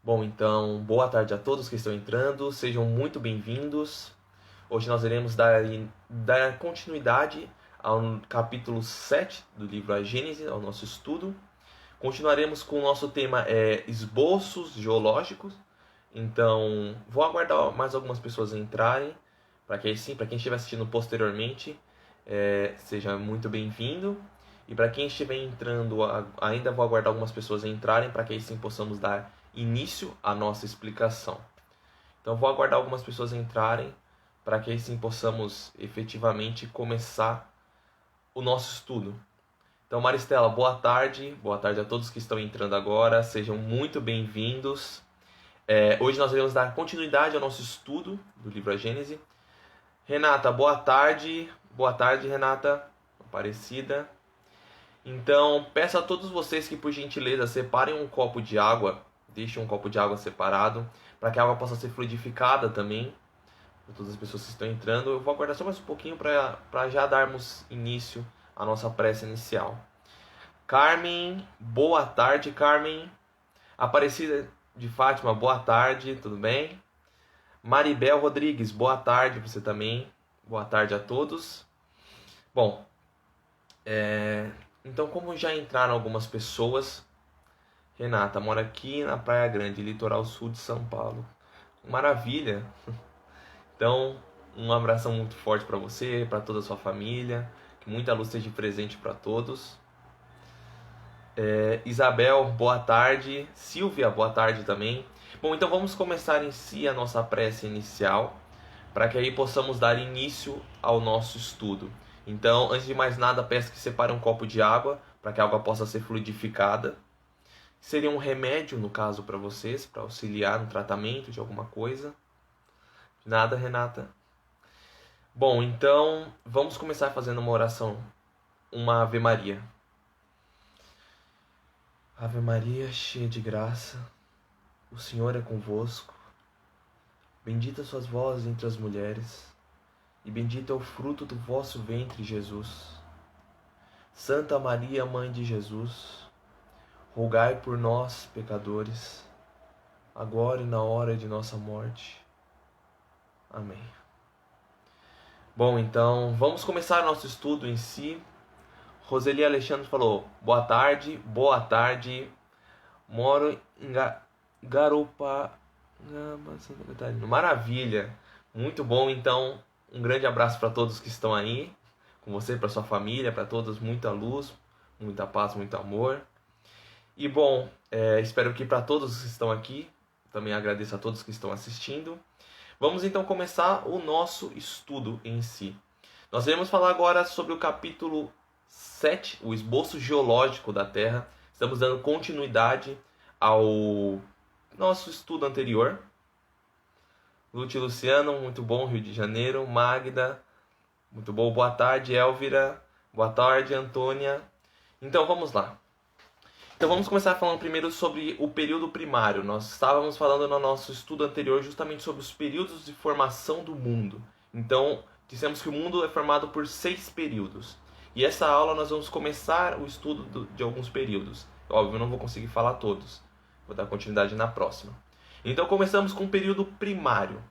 Bom, então, boa tarde a todos que estão entrando, sejam muito bem-vindos. Hoje nós iremos dar continuidade ao capítulo 7 do livro A Gênese, ao nosso estudo. Continuaremos com o nosso tema esboços geológicos. Então, vou aguardar mais algumas pessoas entrarem, para que sim, para quem estiver assistindo posteriormente, seja muito bem-vindo. E para quem estiver entrando, ainda vou aguardar algumas pessoas entrarem, para que aí sim possamos dar início à nossa explicação. Então, vou aguardar algumas pessoas entrarem, para que aí sim possamos efetivamente começar o nosso estudo. Então, Maristela, boa tarde a todos que estão entrando agora, sejam muito bem-vindos. Hoje nós iremos dar continuidade ao nosso estudo do livro A Gênese. Renata, boa tarde, Renata, Aparecida. Então, peço a todos vocês que, por gentileza, separem um copo de água, deixem um copo de água separado, para que a água possa ser fluidificada também, para todas as pessoas que estão entrando. Eu vou aguardar só mais um pouquinho para já darmos início à nossa prece inicial. Carmen, boa tarde, Carmen. Aparecida de Fátima, boa tarde, tudo bem? Maribel Rodrigues, boa tarde, você também. Boa tarde a todos. Bom, então como já entraram algumas pessoas, Renata mora aqui na Praia Grande, litoral sul de São Paulo. Maravilha! Então, um abração muito forte para você, para toda a sua família. Que muita luz esteja presente para todos. Isabel, boa tarde. Silvia, boa tarde também. Bom, então vamos começar em si a nossa prece inicial, para que aí possamos dar início ao nosso estudo. Então, antes de mais nada, peço que separe um copo de água, para que a água possa ser fluidificada. Seria um remédio, no caso, para vocês, para auxiliar no tratamento de alguma coisa. Nada, Renata? Bom, então, vamos começar fazendo uma oração, uma Ave Maria. Ave Maria, cheia de graça, o Senhor é convosco. Bendita sois vós entre as mulheres, e bendito é o fruto do vosso ventre, Jesus. Santa Maria, Mãe de Jesus, rogai por nós, pecadores, agora e na hora de nossa morte. Amém. Bom, então, vamos começar nosso estudo em si. Roseli Alexandre falou, boa tarde, moro em Garopaba, Santa Catarina. Maravilha, muito bom. Então, um grande abraço para todos que estão aí, com você, para sua família, para todos, muita luz, muita paz, muito amor. E bom, espero que para todos que estão aqui, também agradeço a todos que estão assistindo. Vamos então começar o nosso estudo em si. Nós iremos falar agora sobre o capítulo 7, o esboço geológico da Terra. Estamos dando continuidade ao nosso estudo anterior. Lute Luciano, muito bom, Rio de Janeiro. Magda, muito bom, boa tarde. Elvira, boa tarde. Antônia. Então vamos lá. Então vamos começar falando primeiro sobre o período primário. Nós estávamos falando no nosso estudo anterior justamente sobre os períodos de formação do mundo. Então, dissemos que o mundo é formado por 6 períodos. E essa aula nós vamos começar o estudo de alguns períodos. Óbvio, eu não vou conseguir falar todos. Vou dar continuidade na próxima. Então começamos com o período primário.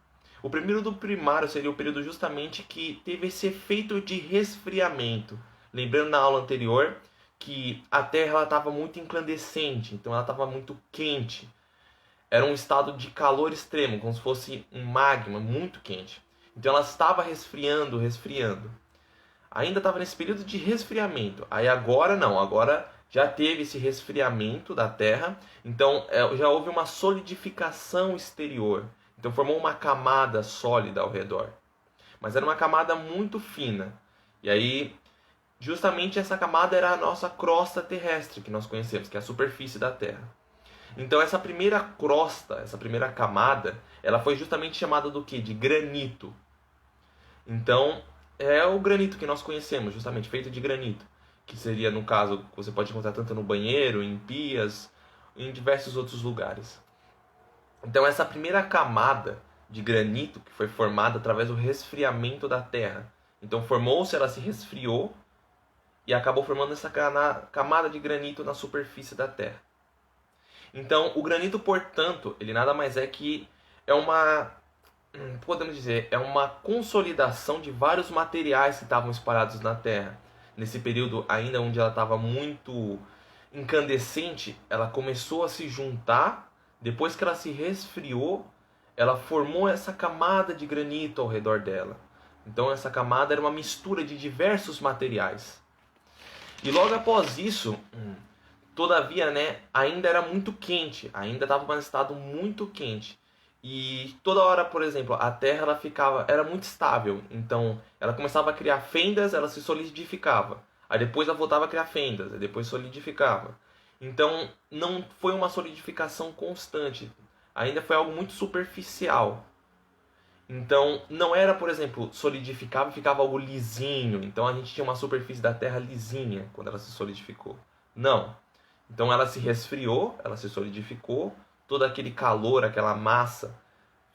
O período primário seria o período justamente que teve esse efeito de resfriamento. Lembrando na aula anterior que a Terra estava muito incandescente, então ela estava muito quente. Era um estado de calor extremo, como se fosse um magma muito quente. Então ela estava resfriando. Ainda estava nesse período de resfriamento. Aí agora não, agora já teve esse resfriamento da Terra, então já houve uma solidificação exterior. Então formou uma camada sólida ao redor. Mas era uma camada muito fina. E aí, justamente essa camada era a nossa crosta terrestre, que nós conhecemos, que é a superfície da Terra. Então essa primeira crosta, essa primeira camada, ela foi justamente chamada do quê? De granito. Então, é o granito que nós conhecemos, justamente feito de granito, que seria, no caso, você pode encontrar tanto no banheiro, em pias, em diversos outros lugares. Então essa primeira camada de granito que foi formada através do resfriamento da Terra. Então formou-se, ela se resfriou e acabou formando essa camada de granito na superfície da Terra. Então, o granito, portanto, ele nada mais é que é uma, podemos dizer, é uma consolidação de vários materiais que estavam espalhados na Terra. Nesse período ainda onde ela estava muito incandescente, ela começou a se juntar. Depois que ela se resfriou, ela formou essa camada de granito ao redor dela. Então essa camada era uma mistura de diversos materiais. E logo após isso, todavia, né, ainda era muito quente, ainda estava em um estado muito quente. E toda hora, por exemplo, a Terra ela era muito estável. Então ela começava a criar fendas, ela se solidificava. Aí depois ela voltava a criar fendas, aí depois solidificava. Então não foi uma solidificação constante. Ainda foi algo muito superficial. Então, não era, por exemplo, solidificava e ficava algo lisinho. Então, a gente tinha uma superfície da Terra lisinha quando ela se solidificou. Não. Então, ela se resfriou, ela se solidificou. Todo aquele calor, aquela massa,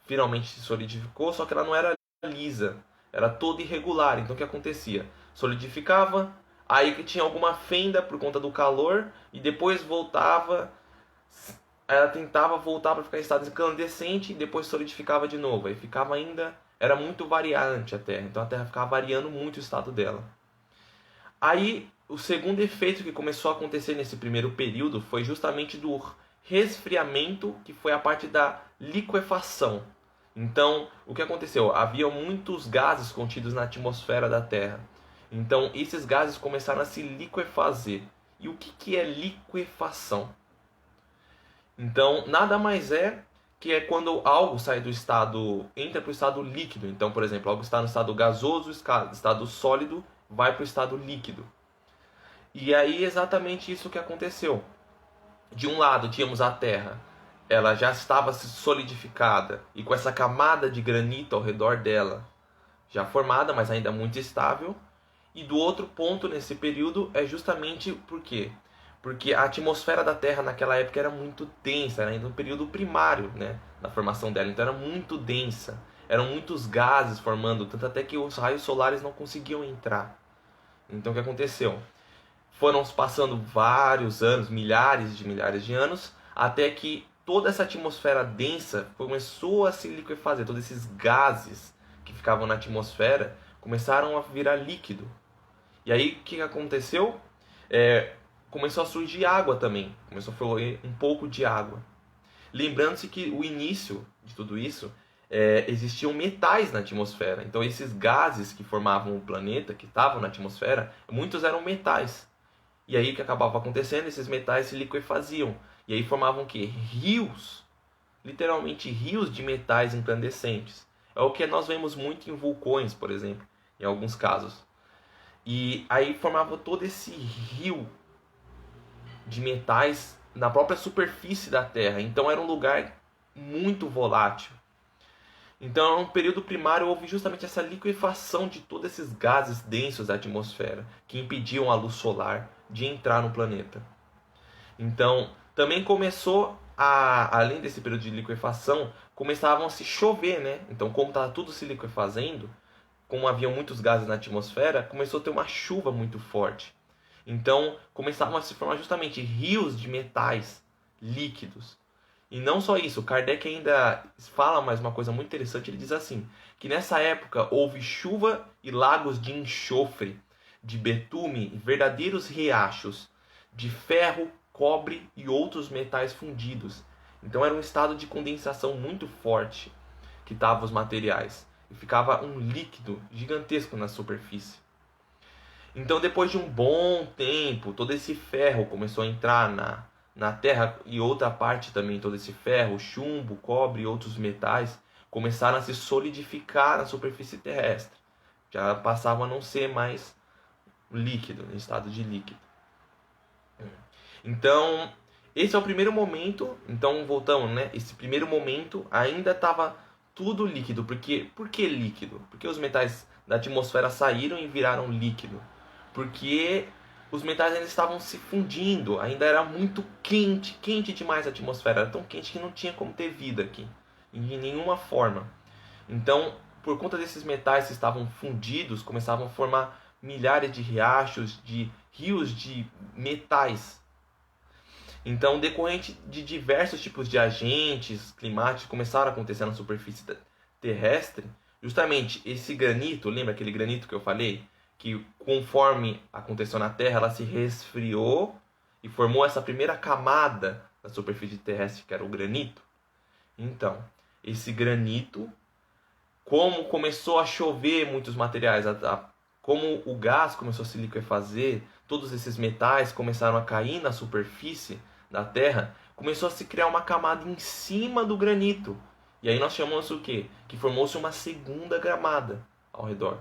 finalmente se solidificou. Só que ela não era lisa. Era toda irregular. Então, o que acontecia? Solidificava, aí tinha alguma fenda por conta do calor. E depois voltava. Ela tentava voltar para ficar em estado incandescente e depois solidificava de novo. Aí ficava ainda... Era muito variante a Terra. Então a Terra ficava variando muito o estado dela. Aí o segundo efeito que começou a acontecer nesse primeiro período foi justamente do resfriamento, que foi a parte da liquefação. Então o que aconteceu? Havia muitos gases contidos na atmosfera da Terra. Então esses gases começaram a se liquefazer. E o que é liquefação? Então, nada mais é que é quando algo sai do estado, entra para o estado líquido. Então, por exemplo, algo está no estado gasoso, estado sólido, vai para o estado líquido. E aí, exatamente isso que aconteceu. De um lado, tínhamos a Terra, ela já estava solidificada e com essa camada de granito ao redor dela, já formada, mas ainda muito estável. E do outro ponto, nesse período, é justamente por quê? Porque a atmosfera da Terra naquela época era muito densa, era ainda um período primário, né, na formação dela, então era muito densa, eram muitos gases formando, tanto até que os raios solares não conseguiam entrar. Então o que aconteceu? Foram passando vários anos, milhares de anos, até que toda essa atmosfera densa começou a se liquefazer, todos esses gases que ficavam na atmosfera começaram a virar líquido. E aí o que aconteceu? Começou a surgir água também, começou a fluir um pouco de água. Lembrando-se que o início de tudo isso, existiam metais na atmosfera. Então esses gases que formavam o planeta, que estavam na atmosfera, muitos eram metais. E aí o que acabava acontecendo? Esses metais se liquefaziam. E aí formavam o quê? Rios. Literalmente rios de metais incandescentes. É o que nós vemos muito em vulcões, por exemplo, em alguns casos. E aí formava todo esse rio de metais na própria superfície da Terra. Então era um lugar muito volátil. Então, no período primário, houve justamente essa liquefação de todos esses gases densos da atmosfera que impediam a luz solar de entrar no planeta. Então, também começou, além desse período de liquefação, começavam a se chover, né? Então, como estava tudo se liquefazendo, como havia muitos gases na atmosfera, começou a ter uma chuva muito forte. Então, começavam a se formar justamente rios de metais líquidos. E não só isso, Kardec ainda fala mais uma coisa muito interessante, ele diz assim, que nessa época houve chuva e lagos de enxofre, de betume, verdadeiros riachos, de ferro, cobre e outros metais fundidos. Então era um estado de condensação muito forte que estavam os materiais. E ficava um líquido gigantesco na superfície. Então depois de um bom tempo, todo esse ferro começou a entrar na Terra e outra parte também, todo esse ferro, chumbo, cobre e outros metais começaram a se solidificar na superfície terrestre. Já passavam a não ser mais líquido, em estado de líquido. Então, esse é o primeiro momento. Então, voltamos, né? Esse primeiro momento ainda estava tudo líquido. Por que líquido? Porque os metais da atmosfera saíram e viraram líquido. Porque os metais ainda estavam se fundindo, ainda era muito quente, quente demais a atmosfera, era tão quente que não tinha como ter vida aqui, de nenhuma forma. Então, por conta desses metais que estavam fundidos, começavam a formar milhares de riachos, de rios de metais. Então, decorrente de diversos tipos de agentes climáticos que começaram a acontecer na superfície terrestre, justamente esse granito, lembra aquele granito que eu falei? Que conforme aconteceu na Terra, ela se resfriou e formou essa primeira camada da superfície terrestre, que era o granito. Então, esse granito, como começou a chover muitos materiais, como o gás começou a se liquefazer, todos esses metais começaram a cair na superfície da Terra, começou a se criar uma camada em cima do granito. E aí nós chamamos o quê? Que formou-se uma segunda camada ao redor.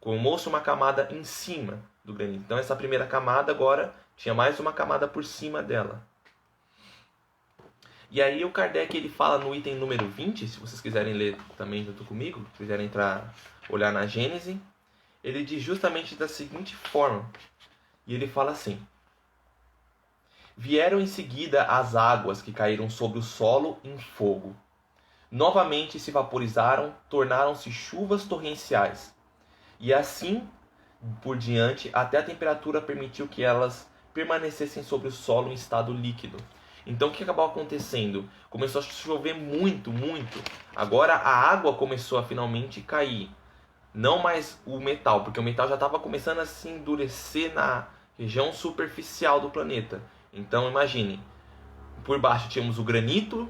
Formou-se uma camada em cima do granito. Então essa primeira camada agora tinha mais uma camada por cima dela. E aí o Kardec ele fala no item número 20, se vocês quiserem ler também junto comigo, se quiserem olhar na Gênese, ele diz justamente da seguinte forma, e ele fala assim: vieram em seguida as águas que caíram sobre o solo em fogo. Novamente se vaporizaram, tornaram-se chuvas torrenciais. E assim por diante, até a temperatura permitiu que elas permanecessem sobre o solo em estado líquido. Então o que acabou acontecendo? Começou a chover muito, muito. Agora a água começou a finalmente cair. Não mais o metal, porque o metal já estava começando a se endurecer na região superficial do planeta. Então imagine, por baixo tínhamos o granito,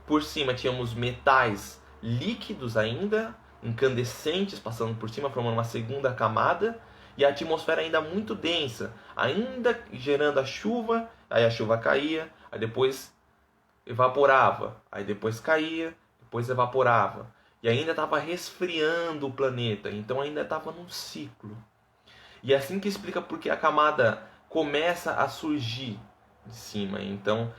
por cima tínhamos metais líquidos ainda, incandescentes passando por cima, formando uma segunda camada, e a atmosfera ainda muito densa, ainda gerando a chuva, aí a chuva caía, aí depois evaporava, aí depois caía, depois evaporava. E ainda estava resfriando o planeta, então ainda estava num ciclo. E é assim que explica porque a camada começa a surgir de cima, então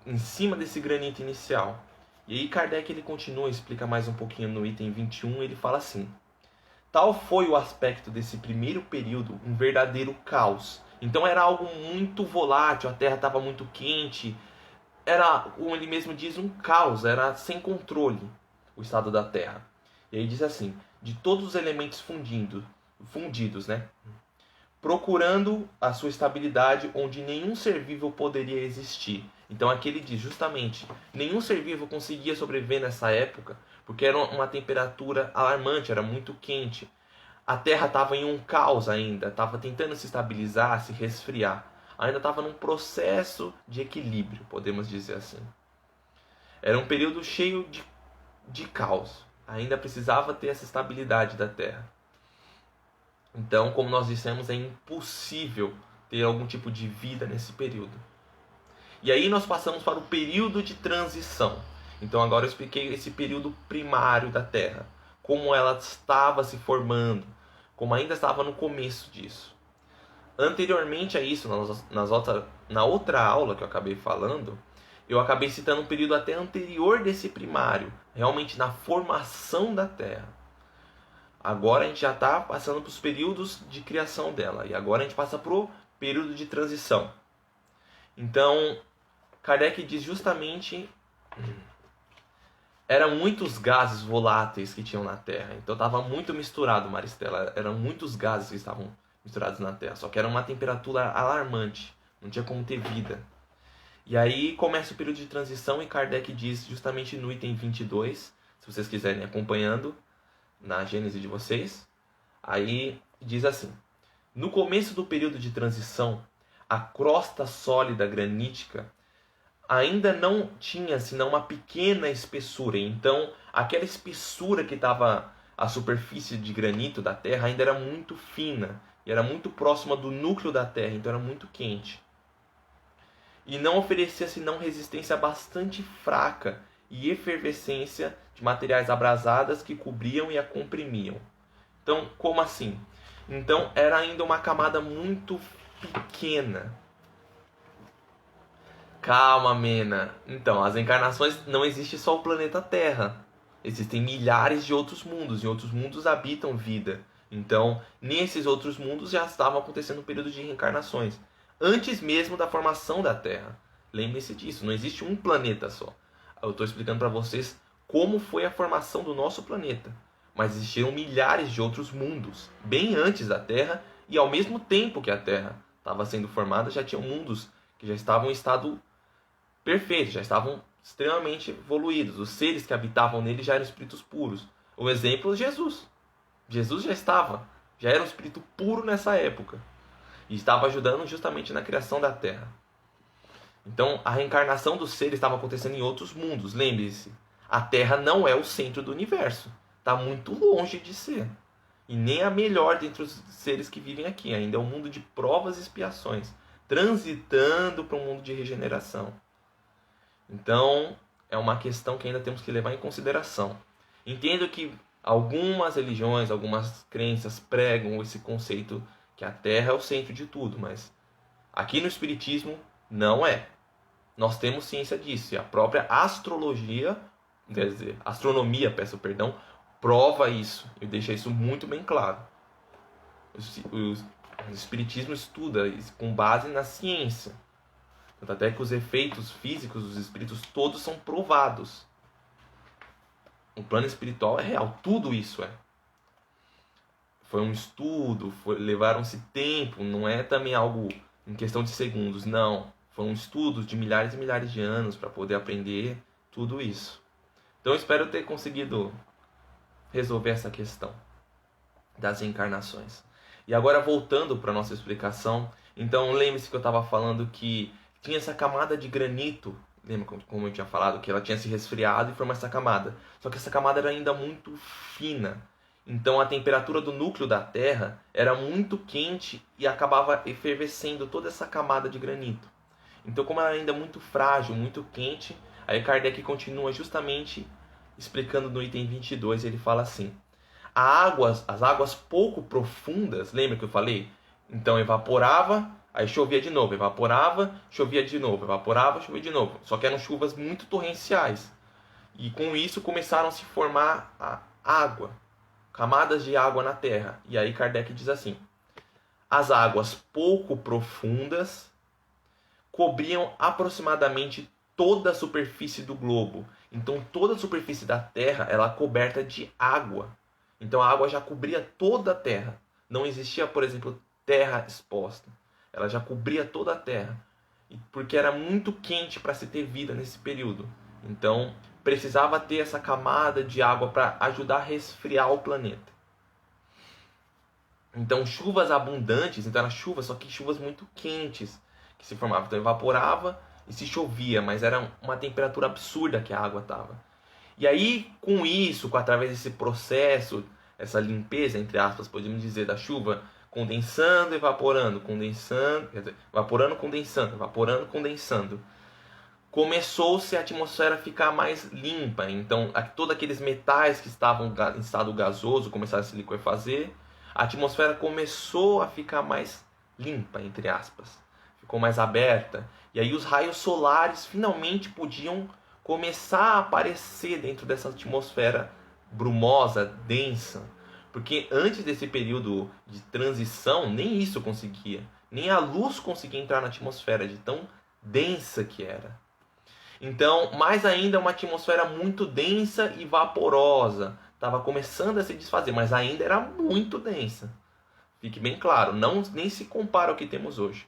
em cima desse granito inicial. E aí Kardec ele continua, explica mais um pouquinho no item 21, ele fala assim: tal foi o aspecto desse primeiro período, um verdadeiro caos. Então era algo muito volátil, a Terra estava muito quente, era, como ele mesmo diz, um caos, era sem controle o estado da Terra. E aí diz assim: de todos os elementos fundidos, né? Procurando a sua estabilidade onde nenhum ser vivo poderia existir. Então aqui ele diz justamente, nenhum ser vivo conseguia sobreviver nessa época, porque era uma temperatura alarmante, era muito quente. A Terra estava em um caos ainda, estava tentando se estabilizar, se resfriar. Ainda estava num processo de equilíbrio, podemos dizer assim. Era um período cheio de caos. Ainda precisava ter essa estabilidade da Terra. Então, como nós dissemos, é impossível ter algum tipo de vida nesse período. E aí nós passamos para o período de transição. Então agora eu expliquei esse período primário da Terra, como ela estava se formando, como ainda estava no começo disso. Anteriormente a isso, na outra aula que eu acabei falando, eu acabei citando um período até anterior desse primário, realmente na formação da Terra. Agora a gente já está passando para os períodos de criação dela, e agora a gente passa para o período de transição. Então, Kardec diz justamente, eram muitos gases voláteis que tinham na Terra, então estava muito misturado, Maristela, eram muitos gases que estavam misturados na Terra, só que era uma temperatura alarmante, não tinha como ter vida. E aí começa o período de transição e Kardec diz justamente no item 22, se vocês quiserem acompanhando na Gênese de vocês, aí diz assim: no começo do período de transição, a crosta sólida granítica ainda não tinha senão uma pequena espessura. Então, aquela espessura que estava a superfície de granito da Terra ainda era muito fina e era muito próxima do núcleo da Terra, então era muito quente. E não oferecia senão resistência bastante fraca e efervescência de materiais abrasadas que cobriam e a comprimiam. Então, como assim? Então, era ainda uma camada muito pequena. Calma, Mena. Então, as encarnações, não existe só o planeta Terra. Existem milhares de outros mundos. Em outros mundos habitam vida. Então, nesses outros mundos já estava acontecendo um período de reencarnações. Antes mesmo da formação da Terra. Lembre-se disso, não existe um planeta só. Eu estou explicando para vocês como foi a formação do nosso planeta. Mas existiram milhares de outros mundos, bem antes da Terra, e ao mesmo tempo que a Terra estava sendo formada, já tinham mundos que já estavam em estado perfeito, já estavam extremamente evoluídos. Os seres que habitavam nele já eram espíritos puros. O exemplo é Jesus. Jesus já era um espírito puro nessa época. E estava ajudando justamente na criação da Terra. Então, a reencarnação dos seres estava acontecendo em outros mundos. Lembre-se, a Terra não é o centro do universo. Está muito longe de ser. E nem a melhor dentre os seres que vivem aqui. Ainda é um mundo de provas e expiações. Transitando para um mundo de regeneração. Então, é uma questão que ainda temos que levar em consideração. Entendo que algumas religiões, algumas crenças pregam esse conceito que a Terra é o centro de tudo, mas aqui no Espiritismo não é. Nós temos ciência disso, e a própria astrologia, quer dizer, astronomia, peço perdão, prova isso e deixa isso muito bem claro. O Espiritismo estuda isso com base na ciência. Tanto até que os efeitos físicos dos espíritos todos são provados. O plano espiritual é real, tudo isso é. Foi um estudo, levaram-se tempo, não é também algo em questão de segundos, não. Foram estudos de milhares e milhares de anos para poder aprender tudo isso. Então eu espero ter conseguido resolver essa questão das reencarnações. E agora voltando para a nossa explicação, então lembre-se que eu estava falando que tinha essa camada de granito, lembra como eu tinha falado, que ela tinha se resfriado e formou essa camada. Só que essa camada era ainda muito fina. Então a temperatura do núcleo da Terra era muito quente e acabava efervescendo toda essa camada de granito. Então como ela era ainda muito frágil, muito quente, aí Kardec continua justamente explicando no item 22, ele fala assim: as águas pouco profundas, lembra que eu falei? Então evaporava, aí chovia de novo, evaporava, chovia de novo, evaporava, chovia de novo. Só que eram chuvas muito torrenciais. E com isso começaram a se formar a água, camadas de água na Terra. E aí Kardec diz assim: as águas pouco profundas cobriam aproximadamente toda a superfície do globo. Então toda a superfície da Terra ela é coberta de água. Então a água já cobria toda a Terra. Não existia, por exemplo, terra exposta. Ela já cobria toda a Terra. Porque era muito quente para se ter vida nesse período. Então precisava ter essa camada de água para ajudar a resfriar o planeta. Então chuvas abundantes, então eram chuvas, só que chuvas muito quentes que se formavam. Então evaporava e se chovia, mas era uma temperatura absurda que a água estava. E aí, com isso, através desse processo, essa limpeza, entre aspas, podemos dizer, da chuva, condensando, evaporando, condensando, evaporando, condensando, evaporando, condensando, começou-se a atmosfera a ficar mais limpa. Então, todos aqueles metais que estavam em estado gasoso começaram a se liquefazer. A atmosfera começou a ficar mais limpa, entre aspas. Ficou mais aberta. E aí os raios solares finalmente podiam começar a aparecer dentro dessa atmosfera brumosa, densa. Porque antes desse período de transição, nem isso conseguia. Nem a luz conseguia entrar na atmosfera, de tão densa que era. Então, mais ainda, uma atmosfera muito densa e vaporosa. Estava começando a se desfazer, mas ainda era muito densa. Fique bem claro, nem se compara ao que temos hoje.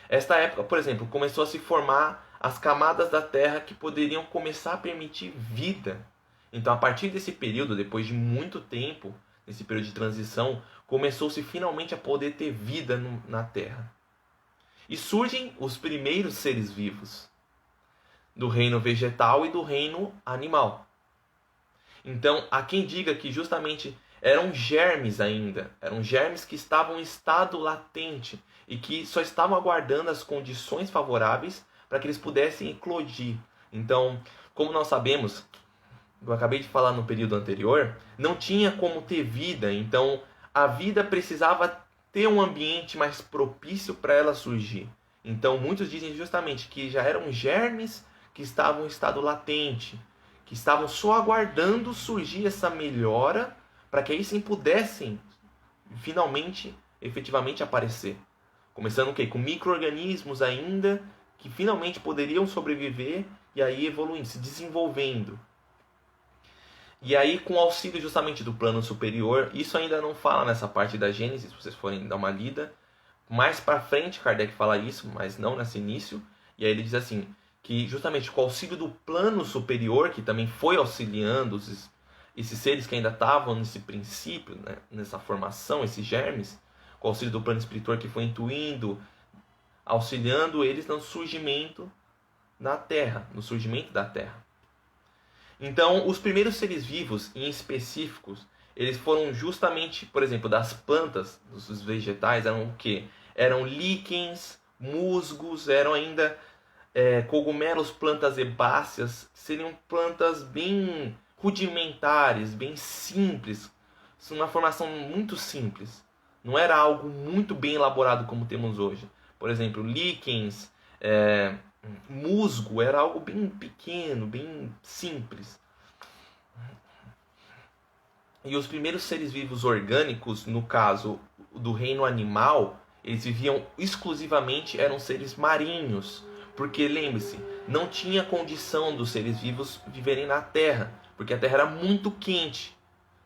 Esta época, por exemplo, começou a se formar as camadas da Terra que poderiam começar a permitir vida. Então, a partir desse período, depois de muito tempo, nesse período de transição, começou-se finalmente a poder ter vida na Terra. E surgem os primeiros seres vivos, do reino vegetal e do reino animal. Então, há quem diga que justamente eram germes ainda, eram germes que estavam em estado latente e que só estavam aguardando as condições favoráveis para que eles pudessem eclodir. Então, como nós sabemos, eu acabei de falar no período anterior, não tinha como ter vida, então a vida precisava ter um ambiente mais propício para ela surgir. Então, muitos dizem justamente que já eram germes que estavam em estado latente, que estavam só aguardando surgir essa melhora para que aí sim pudessem finalmente, efetivamente aparecer. Começando o quê? Com micro-organismos ainda que finalmente poderiam sobreviver e aí evoluindo, se desenvolvendo. E aí, com o auxílio justamente do plano superior, isso ainda não fala nessa parte da Gênesis, se vocês forem dar uma lida, Mais para frente, Kardec fala isso, mas não nesse início. E aí ele diz assim, que justamente com o auxílio do plano superior, que também foi auxiliando esses seres que ainda estavam nesse princípio, né, nessa formação, esses germes, com o auxílio do plano espiritual que foi intuindo, auxiliando eles no surgimento na Terra, no surgimento da Terra. Então, os primeiros seres vivos, em específicos, eles foram justamente, por exemplo, das plantas, dos vegetais, eram o quê? Eram líquens, musgos, eram ainda cogumelos, plantas herbáceas, seriam plantas bem rudimentares, bem simples, uma formação muito simples. Não era algo muito bem elaborado como temos hoje. Por exemplo, líquens, musgo, era algo bem pequeno, bem simples. E os primeiros seres vivos orgânicos, no caso do reino animal, eles viviam exclusivamente, eram seres marinhos. Porque, lembre-se, não tinha condição dos seres vivos viverem na Terra, porque a Terra era muito quente,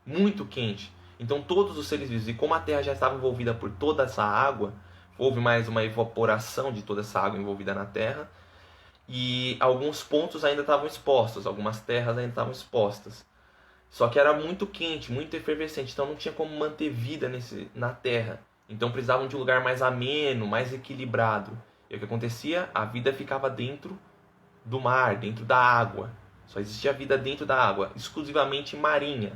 muito quente. Então todos os seres vivos, e como a Terra já estava envolvida por toda essa água, houve mais uma evaporação de toda essa água envolvida na Terra, e alguns pontos ainda estavam expostos, algumas terras ainda estavam expostas. Só que era muito quente, muito efervescente, então não tinha como manter vida na Terra. Então precisavam de um lugar mais ameno, mais equilibrado. E o que acontecia? A vida ficava dentro do mar, dentro da água. Só existia vida dentro da água, exclusivamente marinha,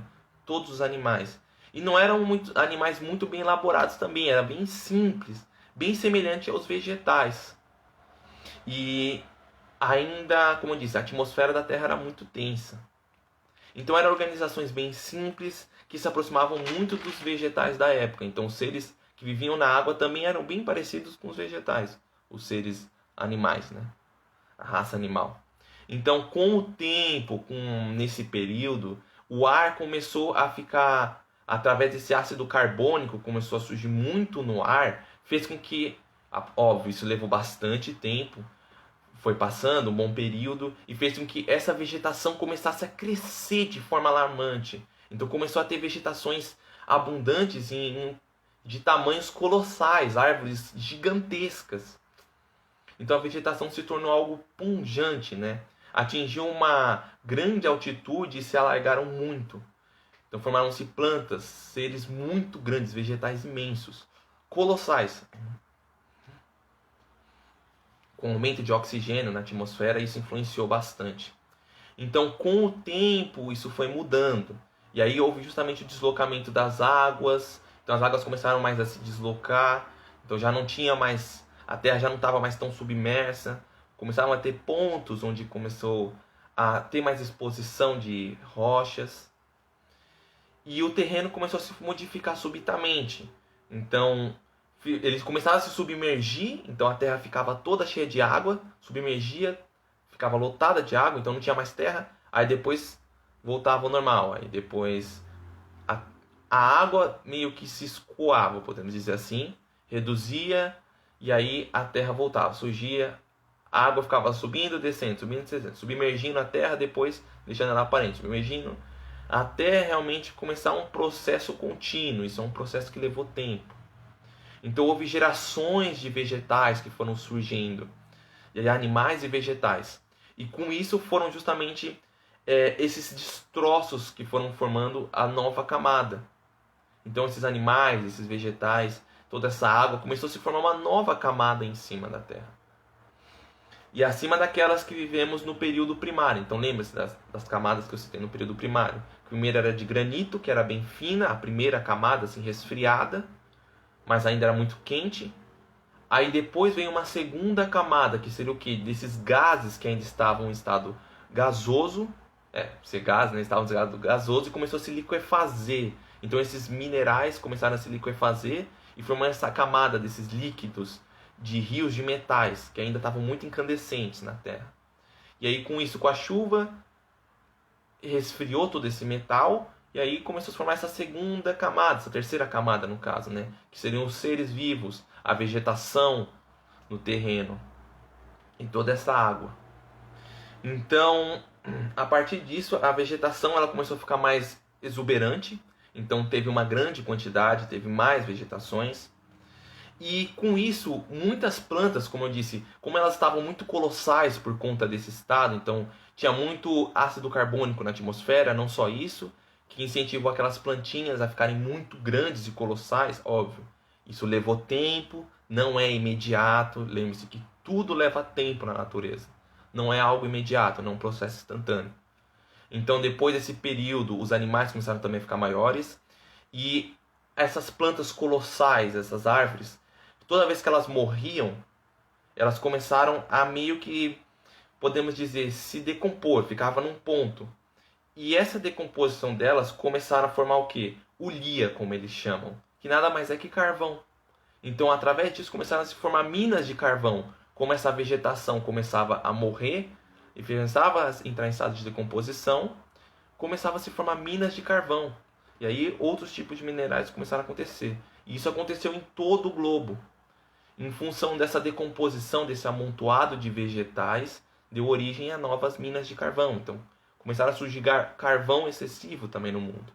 todos os animais. E não eram animais muito bem elaborados também, era bem simples, bem semelhante aos vegetais. E ainda, como eu disse, a atmosfera da Terra era muito densa. Então eram organizações bem simples, que se aproximavam muito dos vegetais da época. Então os seres que viviam na água também eram bem parecidos com os vegetais, os seres animais, né? A raça animal. Então com o tempo, nesse período, o ar começou a ficar, através desse ácido carbônico, começou a surgir muito no ar, fez com que, óbvio, isso levou bastante tempo, foi passando um bom período e fez com que essa vegetação começasse a crescer de forma alarmante. Então começou a ter vegetações abundantes de tamanhos colossais, árvores gigantescas. Então a vegetação se tornou algo pujante, né? Atingiu uma grande altitude e se alargaram muito. Então formaram-se plantas, seres muito grandes, vegetais imensos, colossais. Com o aumento de oxigênio na atmosfera, isso influenciou bastante. Então, com o tempo, isso foi mudando. E aí houve justamente o deslocamento das águas. Então, as águas começaram mais a se deslocar. Então, já não tinha mais... A Terra já não estava mais tão submersa. Começaram a ter pontos onde começou a ter mais exposição de rochas. E o terreno começou a se modificar subitamente. Então, eles começaram a se submergir, então a terra ficava toda cheia de água, submergia, ficava lotada de água, então não tinha mais terra. Aí depois voltava ao normal. Aí depois a água meio que se escoava, podemos dizer assim, reduzia, e aí a terra voltava, surgia, a água ficava subindo, descendo, submergindo a terra, depois deixando ela aparente, submergindo, até realmente começar um processo contínuo. Isso é um processo que levou tempo. Então houve gerações de vegetais que foram surgindo, de animais e vegetais. E com isso foram justamente esses destroços que foram formando a nova camada. Então esses animais, esses vegetais, toda essa água começou a se formar uma nova camada em cima da Terra. E acima daquelas que vivemos no período primário. Então lembre-se das camadas que eu citei no período primário. A primeira era de granito, que era bem fina, a primeira camada assim resfriada, mas ainda era muito quente. Aí depois veio uma segunda camada, que seria o quê? Desses gases que ainda estavam em estado gasoso, ser gás, né? Estavam em estado gasoso e começou a se liquefazer. Então esses minerais começaram a se liquefazer e formando essa camada desses líquidos de rios de metais, que ainda estavam muito incandescentes na Terra. E aí com isso, com a chuva, resfriou todo esse metal. E aí começou a se formar essa segunda camada, essa terceira camada no caso, né? Que seriam os seres vivos, a vegetação no terreno e toda essa água. Então, a partir disso, a vegetação ela começou a ficar mais exuberante. Então teve uma grande quantidade, teve mais vegetações. E com isso, muitas plantas, como eu disse, como elas estavam muito colossais por conta desse estado, então tinha muito ácido carbônico na atmosfera, não só isso, que incentivou aquelas plantinhas a ficarem muito grandes e colossais, óbvio. Isso levou tempo, não é imediato, lembre-se que tudo leva tempo na natureza. Não é algo imediato, não é um processo instantâneo. Então, depois desse período, os animais começaram também a ficar maiores e essas plantas colossais, essas árvores, toda vez que elas morriam, elas começaram a meio que, podemos dizer, se decompor, ficava num ponto. E essa decomposição delas começaram a formar o quê? Ulia, como eles chamam, que nada mais é que carvão. Então, através disso, começaram a se formar minas de carvão. Como essa vegetação começava a morrer e começava a entrar em estado de decomposição, começava a se formar minas de carvão. E aí outros tipos de minerais começaram a acontecer. E isso aconteceu em todo o globo. Em função dessa decomposição, desse amontoado de vegetais, deu origem a novas minas de carvão. Então, começaram a surgir carvão excessivo também no mundo.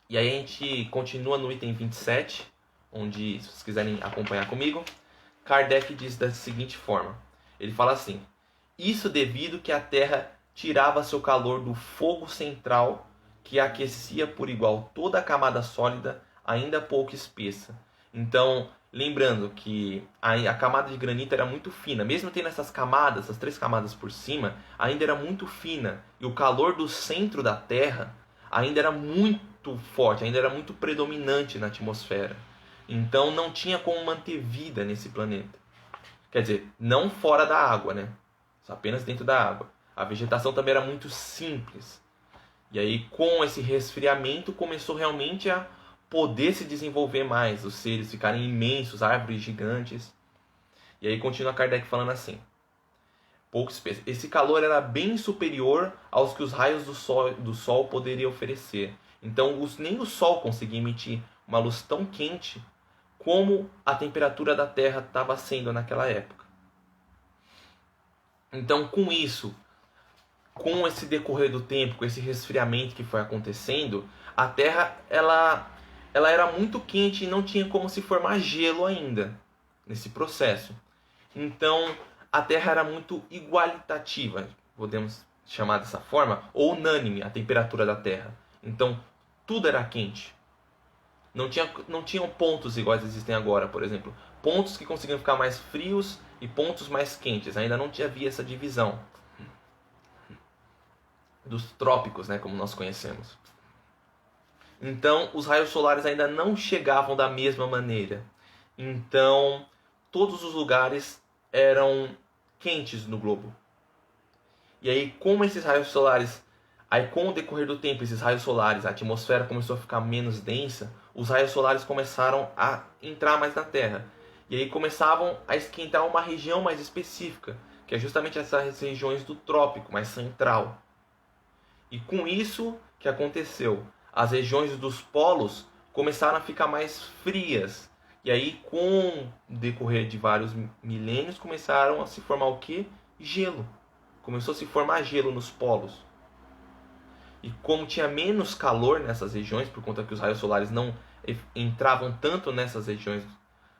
E aí a gente continua no item 27, onde, se vocês quiserem acompanhar comigo, Kardec diz da seguinte forma. Ele fala assim: isso devido que a Terra tirava seu calor do fogo central, que aquecia por igual toda a camada sólida, ainda pouco espessa. Então, lembrando que a camada de granito era muito fina, mesmo tendo essas camadas, essas 3 camadas por cima, ainda era muito fina. E o calor do centro da Terra ainda era muito forte, ainda era muito predominante na atmosfera. Então não tinha como manter vida nesse planeta. Quer dizer, não fora da água, né? Só apenas dentro da água. A vegetação também era muito simples. E aí, com esse resfriamento, começou realmente a poder se desenvolver mais, os seres ficarem imensos, árvores gigantes. E aí continua Kardec falando assim: pouco espesso. Esse calor era bem superior aos que os raios do sol poderiam oferecer. Então, nem o Sol conseguia emitir uma luz tão quente como a temperatura da Terra estava sendo naquela época. Então, com isso, com esse decorrer do tempo, com esse resfriamento que foi acontecendo, a Terra ela era muito quente e não tinha como se formar gelo ainda nesse processo. Então, a Terra era muito igualitativa, podemos chamar dessa forma, ou unânime a temperatura da Terra. Então, tudo era quente. Não tinham pontos iguais existem agora, por exemplo. Pontos que conseguiam ficar mais frios e pontos mais quentes. Ainda não havia essa divisão dos trópicos, né, como nós conhecemos. Então, os raios solares ainda não chegavam da mesma maneira. Então, todos os lugares eram quentes no globo. E aí, como esses raios solares... Aí, com o decorrer do tempo, esses raios solares, a atmosfera começou a ficar menos densa, os raios solares começaram a entrar mais na Terra. E aí começavam a esquentar uma região mais específica, que é justamente essas regiões do trópico, mais central. E com isso, o que aconteceu? As regiões dos polos começaram a ficar mais frias. E aí, com o decorrer de vários milênios, começaram a se formar o quê? Gelo. Começou a se formar gelo nos polos. E como tinha menos calor nessas regiões, por conta que os raios solares não entravam tanto nessas regiões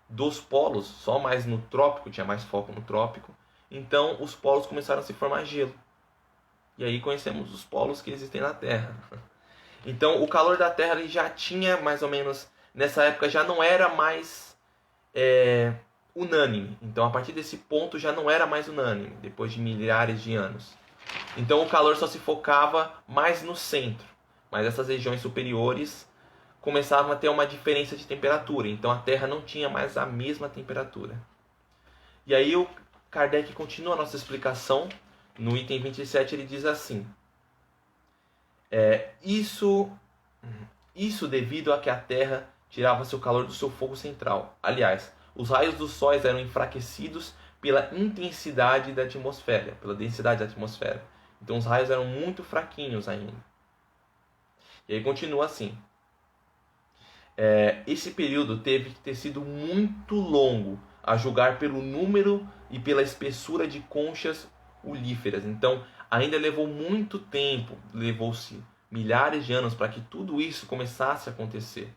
dos polos, só mais no trópico, tinha mais foco no trópico, então os polos começaram a se formar gelo. E aí conhecemos os polos que existem na Terra. Então o calor da Terra ele já tinha mais ou menos, nessa época já não era mais unânime. Então a partir desse ponto já não era mais unânime, depois de milhares de anos. Então o calor só se focava mais no centro, mas essas regiões superiores começavam a ter uma diferença de temperatura, então a Terra não tinha mais a mesma temperatura. E aí o Kardec continua a nossa explicação, no item 27 ele diz assim: isso devido a que a Terra tirava seu calor do seu fogo central. Aliás, os raios dos sóis eram enfraquecidos pela intensidade da atmosfera, pela densidade da atmosfera. Então os raios eram muito fraquinhos ainda. E aí continua assim: esse período teve que ter sido muito longo, a julgar pelo número e pela espessura de conchas ulíferas. Então ainda levou muito tempo, levou-se milhares de anos para que tudo isso começasse a acontecer.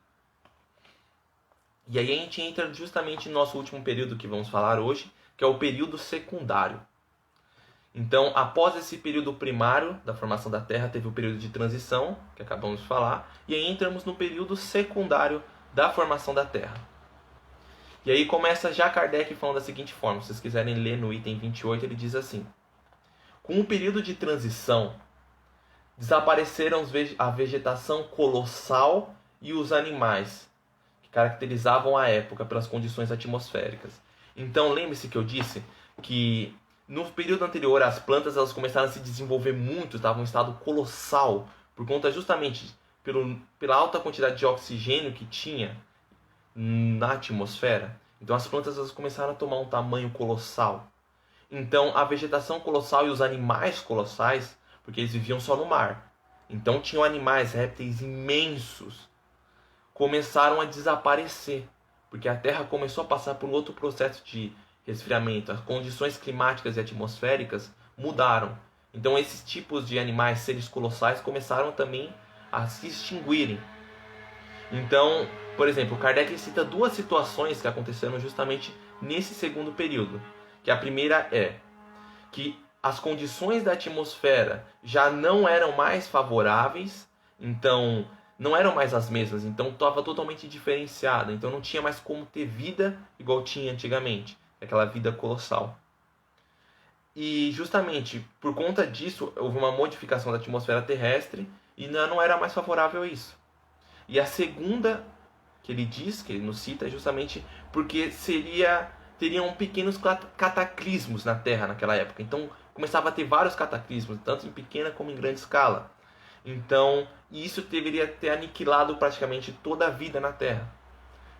E aí a gente entra justamente no nosso último período que vamos falar hoje, que é o período secundário. Então, após esse período primário da formação da Terra, teve o período de transição, que acabamos de falar, e aí entramos no período secundário da formação da Terra. E aí começa já Kardec falando da seguinte forma, se vocês quiserem ler no item 28, ele diz assim: com o período de transição, desapareceram a vegetação colossal e os animais, que caracterizavam a época pelas condições atmosféricas. Então, lembre-se que eu disse que no período anterior as plantas elas começaram a se desenvolver muito, estavam em estado colossal, por conta justamente pela alta quantidade de oxigênio que tinha na atmosfera. Então as plantas elas começaram a tomar um tamanho colossal. Então a vegetação colossal e os animais colossais, porque eles viviam só no mar, então tinham animais, répteis imensos, começaram a desaparecer, porque a Terra começou a passar por um outro processo de resfriamento. As condições climáticas e atmosféricas mudaram. Então esses tipos de animais, seres colossais, começaram também a se extinguirem. Então, por exemplo, Kardec cita duas situações que aconteceram justamente nesse segundo período. Que a primeira é que as condições da atmosfera já não eram mais favoráveis, então não eram mais as mesmas, então estava totalmente diferenciada, então não tinha mais como ter vida igual tinha antigamente, aquela vida colossal. E justamente por conta disso houve uma modificação da atmosfera terrestre e não era mais favorável a isso. E a segunda que ele diz, que ele nos cita, é justamente porque teriam pequenos cataclismos na Terra naquela época. Então começava a ter vários cataclismos, tanto em pequena como em grande escala. Então isso deveria ter aniquilado praticamente toda a vida na Terra.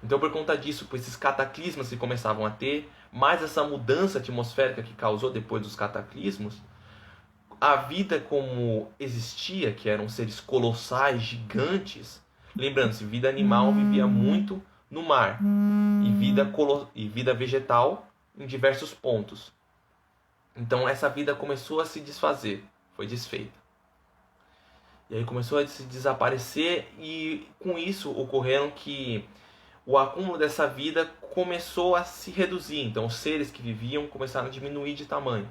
Então por conta disso, por esses cataclismos que começavam a ter, mais essa mudança atmosférica que causou depois dos cataclismos, a vida como existia, que eram seres colossais, gigantes. Lembrando-se, vida animal vivia muito no mar e vida vegetal em diversos pontos. Então essa vida começou a se desfazer, foi desfeita. E aí começou a se desaparecer e com isso ocorreram que o acúmulo dessa vida começou a se reduzir. Então os seres que viviam começaram a diminuir de tamanho.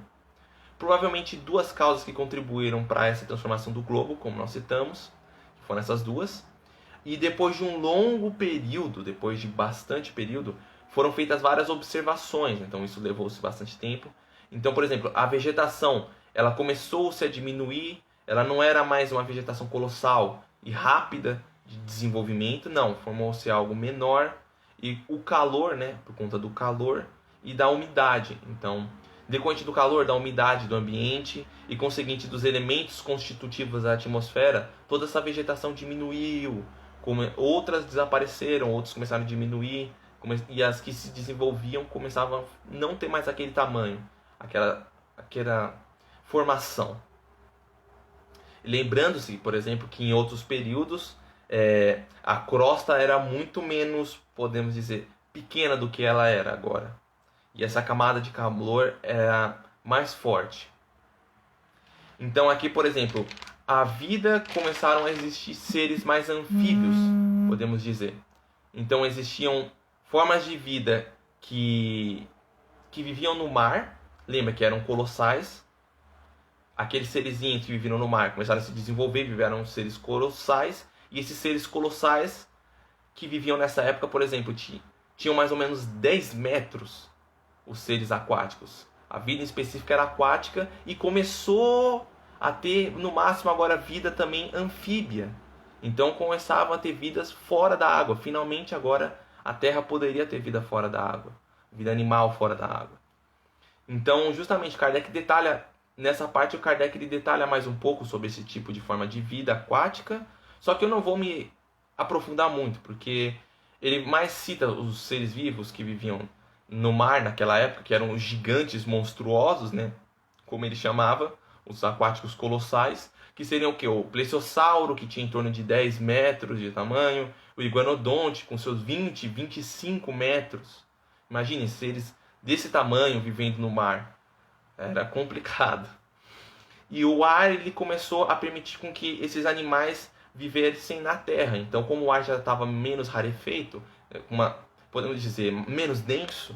Provavelmente duas causas que contribuíram para essa transformação do globo, como nós citamos, foram essas duas. E depois de um longo período, depois de bastante período, foram feitas várias observações. Então isso levou-se bastante tempo. Então, por exemplo, a vegetação ela começou-se a diminuir. Ela não era mais uma vegetação colossal e rápida de desenvolvimento. Não, formou-se algo menor. E o calor, né, por conta do calor e da umidade. Então, decorrente do calor, da umidade do ambiente e conseguinte dos elementos constitutivos da atmosfera, toda essa vegetação diminuiu. Outras desapareceram, outras começaram a diminuir, e as que se desenvolviam começavam a não ter mais aquele tamanho, aquela formação. Lembrando-se, por exemplo, que em outros períodos a crosta era muito menos, podemos dizer, pequena do que ela era agora. E essa camada de calor era mais forte. Então aqui, por exemplo, a vida começaram a existir seres mais anfíbios, podemos dizer. Então existiam formas de vida que viviam no mar, lembra que eram colossais. Aqueles serizinhos que viviam no mar começaram a se desenvolver, vieram seres colossais. E esses seres colossais que viviam nessa época, por exemplo, tinham mais ou menos 10 metros os seres aquáticos. A vida em específico era aquática e começou a ter, no máximo agora, vida também anfíbia. Então começavam a ter vidas fora da água. Finalmente agora a Terra poderia ter vida fora da água. Vida animal fora da água. Então justamente Kardec detalha, nessa parte o Kardec detalha mais um pouco sobre esse tipo de forma de vida aquática. Só que eu não vou me aprofundar muito, porque ele mais cita os seres vivos que viviam no mar naquela época, que eram os gigantes monstruosos, né? Como ele chamava, os aquáticos colossais, que seriam o quê? O plesiosauro, que tinha em torno de 10 metros de tamanho, o iguanodonte, com seus 20, 25 metros. Imagine, seres desse tamanho vivendo no mar. Era complicado. E o ar ele começou a permitir com que esses animais vivessem na terra. Então, como o ar já estava menos rarefeito, podemos dizer, menos denso,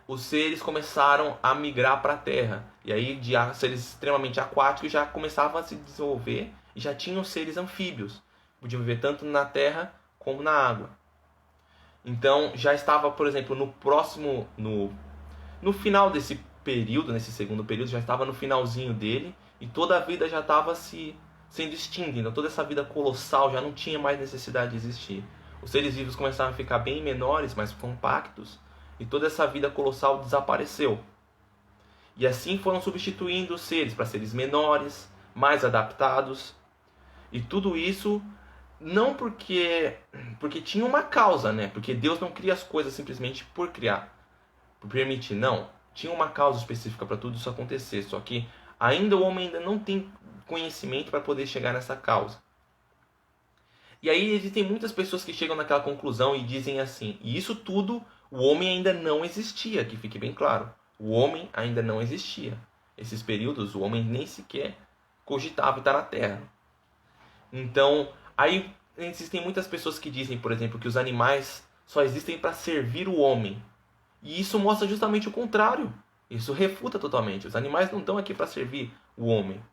os seres começaram a migrar para a Terra. E aí, de seres extremamente aquáticos já começavam a se desenvolver e já tinham seres anfíbios. Podiam viver tanto na Terra como na água. Então, já estava, por exemplo, no final desse período, nesse segundo período, já estava no finalzinho dele e toda a vida já estava sendo extinta. Então, toda essa vida colossal já não tinha mais necessidade de existir. Os seres vivos começaram a ficar bem menores, mais compactos, e toda essa vida colossal desapareceu. E assim foram substituindo os seres para seres menores, mais adaptados. E tudo isso não porque tinha uma causa, né? Porque Deus não cria as coisas simplesmente por criar, por permitir. Não, tinha uma causa específica para tudo isso acontecer. Só que o homem ainda não tem conhecimento para poder chegar nessa causa. E aí existem muitas pessoas que chegam naquela conclusão e dizem assim: e isso tudo, o homem ainda não existia, que fique bem claro. O homem ainda não existia. Esses períodos, o homem nem sequer cogitava estar na Terra. Então, aí existem muitas pessoas que dizem, por exemplo, que os animais só existem para servir o homem. E isso mostra justamente o contrário. Isso refuta totalmente. Os animais não estão aqui para servir o homem.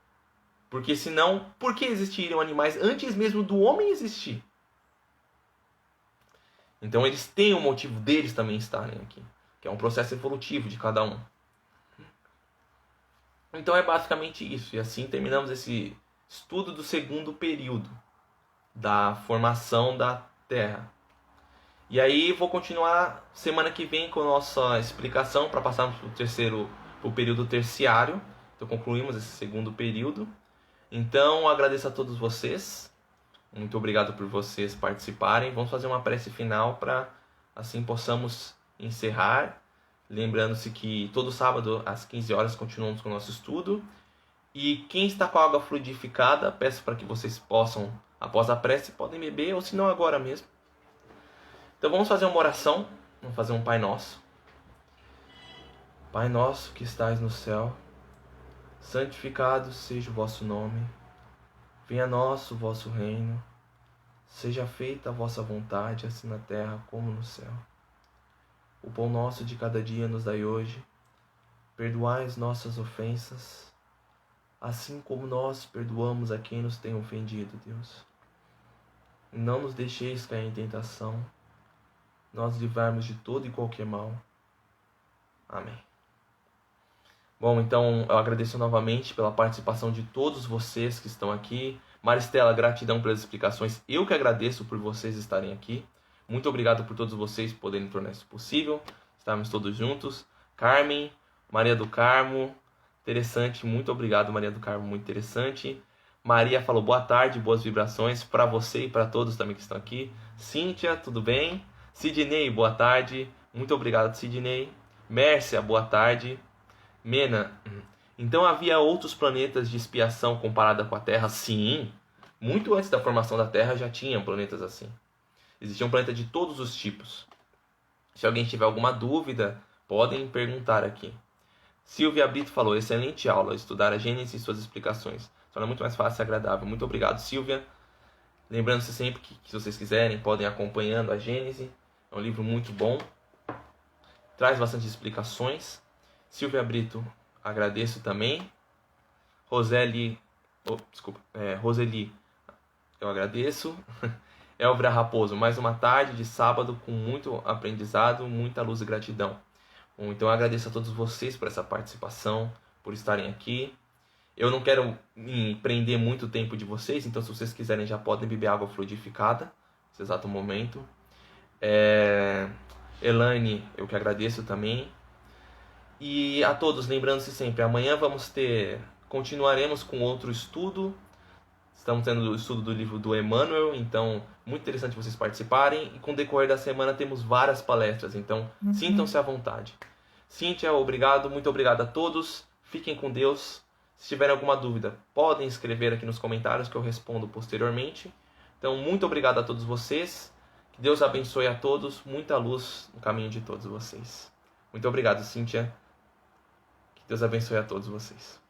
Porque senão, por que existiriam animais antes mesmo do homem existir? Então eles têm um motivo deles também estarem aqui, que é um processo evolutivo de cada um. Então é basicamente isso. E assim terminamos esse estudo do segundo período da formação da Terra. E aí vou continuar semana que vem com a nossa explicação para passarmos para o período terciário. Então concluímos esse segundo período. Então agradeço a todos vocês. Muito obrigado por vocês participarem. Vamos fazer uma prece final para assim possamos encerrar. Lembrando-se que todo sábado às 15 horas continuamos com o nosso estudo. E quem está com a água fluidificada, peço para que vocês possam, após a prece, podem beber, ou se não agora mesmo. Então vamos fazer uma oração. Vamos fazer um Pai Nosso. Pai nosso que estais no céu, santificado seja o vosso nome. Venha a nós o vosso reino. Seja feita a vossa vontade, assim na terra como no céu. O pão nosso de cada dia nos dai hoje. Perdoai as nossas ofensas, assim como nós perdoamos a quem nos tem ofendido, Deus. Não nos deixeis cair em tentação, nós livrai-nos de todo e qualquer mal. Amém. Bom, então eu agradeço novamente pela participação de todos vocês que estão aqui. Maristela, gratidão pelas explicações. Eu que agradeço por vocês estarem aqui. Muito obrigado por todos vocês poderem tornar isso possível. Estarmos todos juntos. Carmen, Maria do Carmo, interessante. Muito obrigado, Maria do Carmo, muito interessante. Maria falou boa tarde, boas vibrações para você e para todos também que estão aqui. Cíntia, tudo bem? Sidney, boa tarde. Muito obrigado, Sidney. Mércia, boa tarde. Mena, então havia outros planetas de expiação comparada com a Terra? Sim, muito antes da formação da Terra já tinham planetas assim. Existiam planetas de todos os tipos. Se alguém tiver alguma dúvida, podem perguntar aqui. Silvia Brito falou, excelente aula, estudar a Gênesis e suas explicações. Torna muito mais fácil e agradável. Muito obrigado, Silvia. Lembrando-se sempre que, se vocês quiserem, podem ir acompanhando a Gênesis. É um livro muito bom. Traz bastante explicações. Silvia Brito, agradeço também. Roseli, eu agradeço. Elvira Raposo, mais uma tarde de sábado com muito aprendizado, muita luz e gratidão. Bom, então eu agradeço a todos vocês por essa participação, por estarem aqui. Eu não quero me prender muito tempo de vocês, então se vocês quiserem já podem beber água fluidificada, nesse exato momento. Elaine, eu que agradeço também. E a todos, lembrando-se sempre, amanhã continuaremos com outro estudo. Estamos tendo o estudo do livro do Emmanuel, então muito interessante vocês participarem. E com o decorrer da semana temos várias palestras, então sintam-se à vontade. Cíntia, obrigado, muito obrigado a todos. Fiquem com Deus. Se tiverem alguma dúvida, podem escrever aqui nos comentários que eu respondo posteriormente. Então, muito obrigado a todos vocês. Que Deus abençoe a todos. Muita luz no caminho de todos vocês. Muito obrigado, Cíntia. Que Deus abençoe a todos vocês.